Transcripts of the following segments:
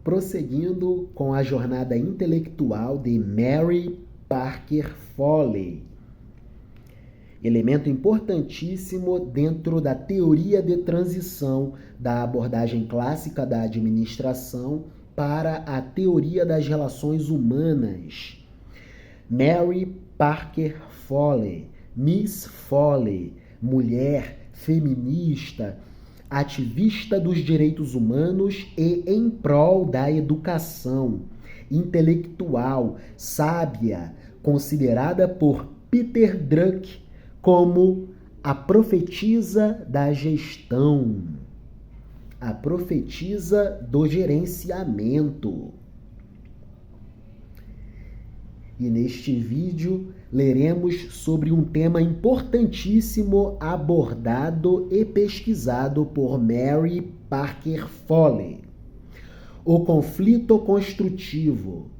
prosseguindo com a jornada intelectual de Mary Parker Foley, elemento importantíssimo dentro da teoria de transição da abordagem clássica da administração para a teoria das relações humanas. Mary Parker Foley, Miss Foley, mulher, feminista, ativista dos direitos humanos e em prol da educação, intelectual, sábia, considerada por Peter Drucker como a profetisa da gestão, a profetisa do gerenciamento. E neste vídeo leremos sobre um tema importantíssimo abordado e pesquisado por Mary Parker Foley: o conflito construtivo.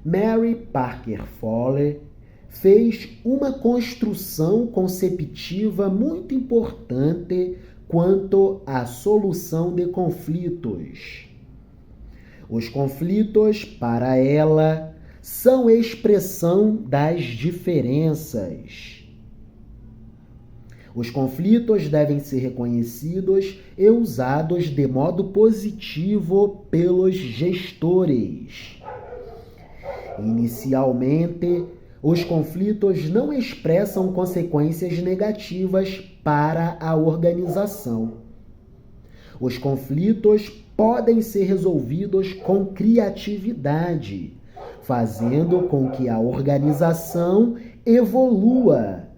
Mary Parker Foley fez uma construção conceptiva muito importante quanto à solução de conflitos. Os conflitos, para ela, são expressão das diferenças. Os conflitos devem ser reconhecidos e usados de modo positivo pelos gestores. Inicialmente, os conflitos não expressam consequências negativas para a organização. Os conflitos podem ser resolvidos com criatividade, fazendo com que a organização evolua,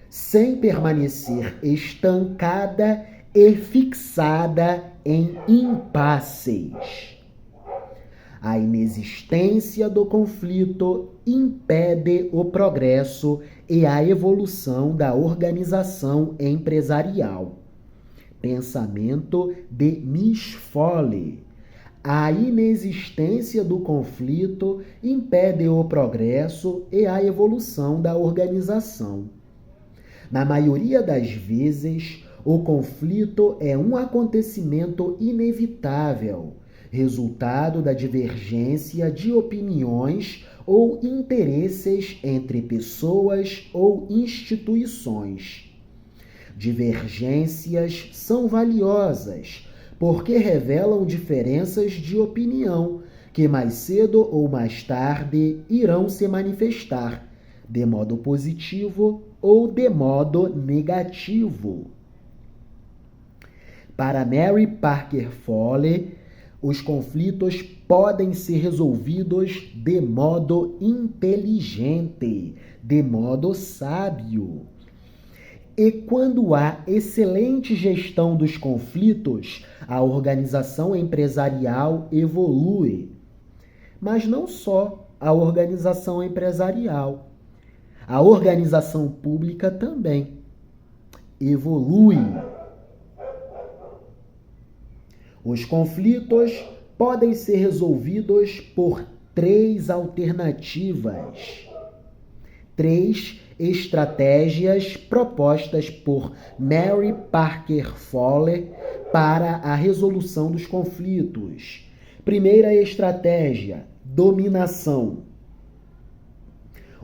sem permanecer estancada e fixada em impasses. A inexistência do conflito impede o progresso e a evolução da organização empresarial. Pensamento de Miss Foley. A inexistência do conflito impede o progresso e a evolução da organização. Na maioria das vezes, o conflito é um acontecimento inevitável, resultado da divergência de opiniões ou interesses entre pessoas ou instituições. Divergências são valiosas, porque revelam diferenças de opinião que mais cedo ou mais tarde irão se manifestar, de modo positivo ou de modo negativo. Para Mary Parker Foley, os conflitos podem ser resolvidos de modo inteligente, de modo sábio. E quando há excelente gestão dos conflitos, a organização empresarial evolui. Mas não só a organização empresarial. A organização pública também evolui. Os conflitos podem ser resolvidos por 3 alternativas. 3 estratégias propostas por Mary Parker Foley para a resolução dos conflitos. Primeira estratégia: dominação.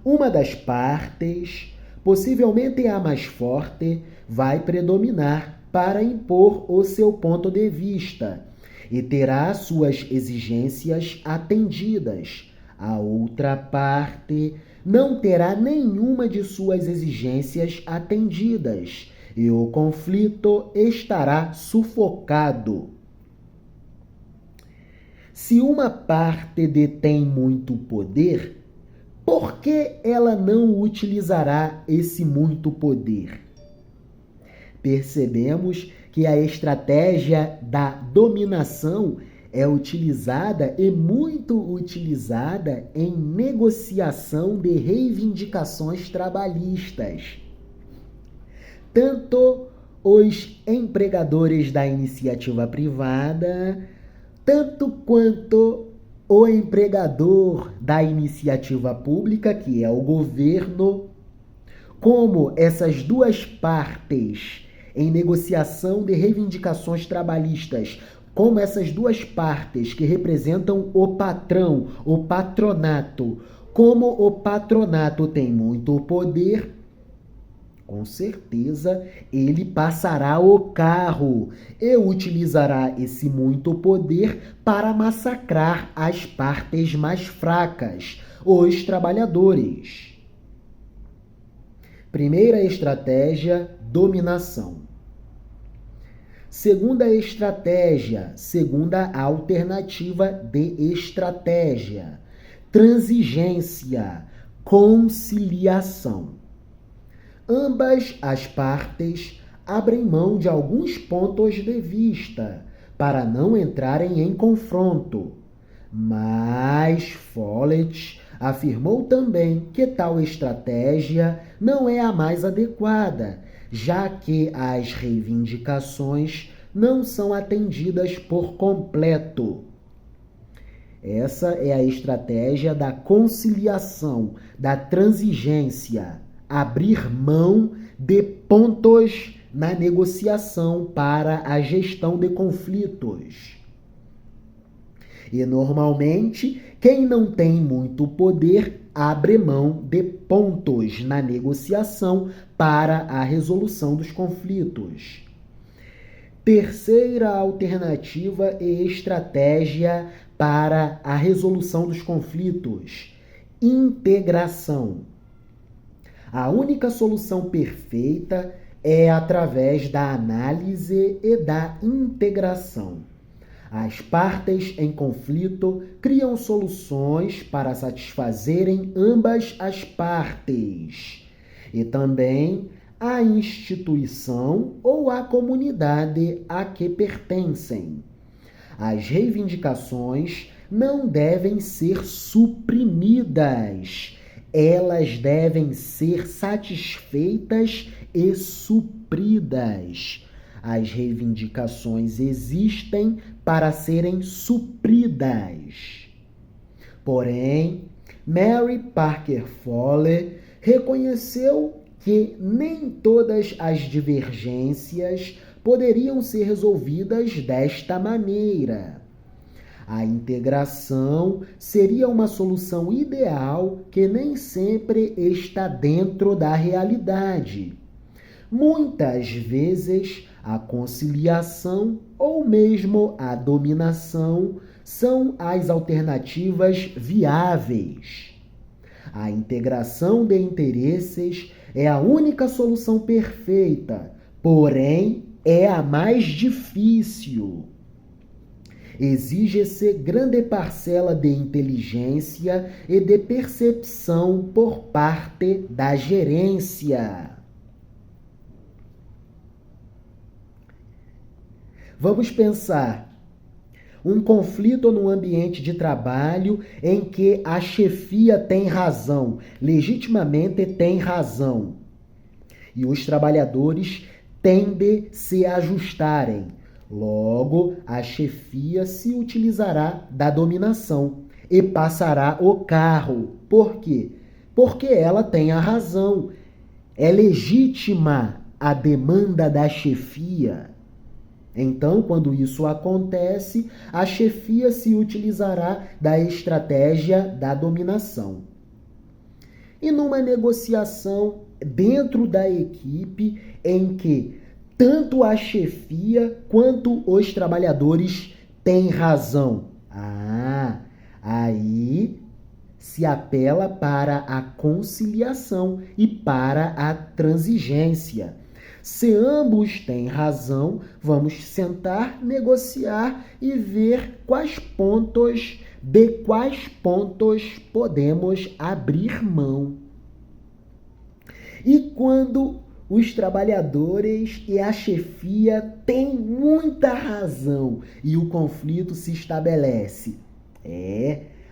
Uma das partes, possivelmente a mais forte, vai predominar para impor o seu ponto de vista e terá suas exigências atendidas. A outra parte não terá nenhuma de suas exigências atendidas e o conflito estará sufocado. Se uma parte detém muito poder, por que ela não utilizará esse muito poder? Percebemos que a estratégia da dominação é utilizada e muito utilizada em negociação de reivindicações trabalhistas. Tanto os empregadores da iniciativa privada, tanto quanto o empregador da iniciativa pública, que é o governo, como essas duas partes em negociação de reivindicações trabalhistas como essas duas partes que representam o patrão, o patronato, como o patronato tem muito poder, com certeza ele passará o carro e utilizará esse muito poder para massacrar as partes mais fracas, os trabalhadores. Primeira estratégia, dominação. Segunda estratégia, segunda alternativa de estratégia, transigência, conciliação. Ambas as partes abrem mão de alguns pontos de vista para não entrarem em confronto. Mas Follett afirmou também que tal estratégia não é a mais adequada, já que as reivindicações não são atendidas por completo. Essa é a estratégia da conciliação, da transigência. Abrir mão de pontos na negociação para a gestão de conflitos. E normalmente, quem não tem muito poder abre mão de pontos na negociação para a resolução dos conflitos. Terceira alternativa e estratégia para a resolução dos conflitos: integração. A única solução perfeita é através da análise e da integração. As partes em conflito criam soluções para satisfazerem ambas as partes. E também a instituição ou a comunidade a que pertencem. As reivindicações não devem ser suprimidas. Elas devem ser satisfeitas e supridas. As reivindicações existem para serem supridas. Porém, Mary Parker Foley reconheceu que nem todas as divergências poderiam ser resolvidas desta maneira. A integração seria uma solução ideal que nem sempre está dentro da realidade. Muitas vezes, a conciliação ou mesmo a dominação são as alternativas viáveis. A integração de interesses é a única solução perfeita, porém é a mais difícil. Exige-se grande parcela de inteligência e de percepção por parte da gerência. Vamos pensar um conflito no ambiente de trabalho em que a chefia tem razão, legitimamente tem razão, e os trabalhadores têm de se ajustarem. Logo, a chefia se utilizará da dominação e passará o carro. Por quê? Porque ela tem a razão. É legítima a demanda da chefia. Então, quando isso acontece, a chefia se utilizará da estratégia da dominação. E numa negociação dentro da equipe em que tanto a chefia quanto os trabalhadores têm razão. Aí se apela para a conciliação e para a transigência. Se ambos têm razão, vamos sentar, negociar e ver de quais pontos podemos abrir mão. E quando os trabalhadores e a chefia têm muita razão e o conflito se estabelece.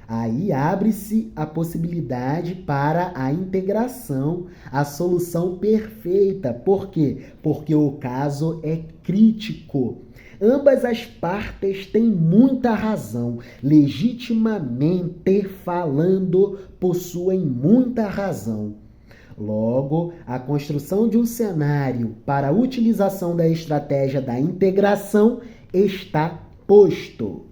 Aí abre-se a possibilidade para a integração, a solução perfeita. Por quê? Porque o caso é crítico. Ambas as partes têm muita razão, legitimamente falando, possuem muita razão. Logo, a construção de um cenário para a utilização da estratégia da integração está posto.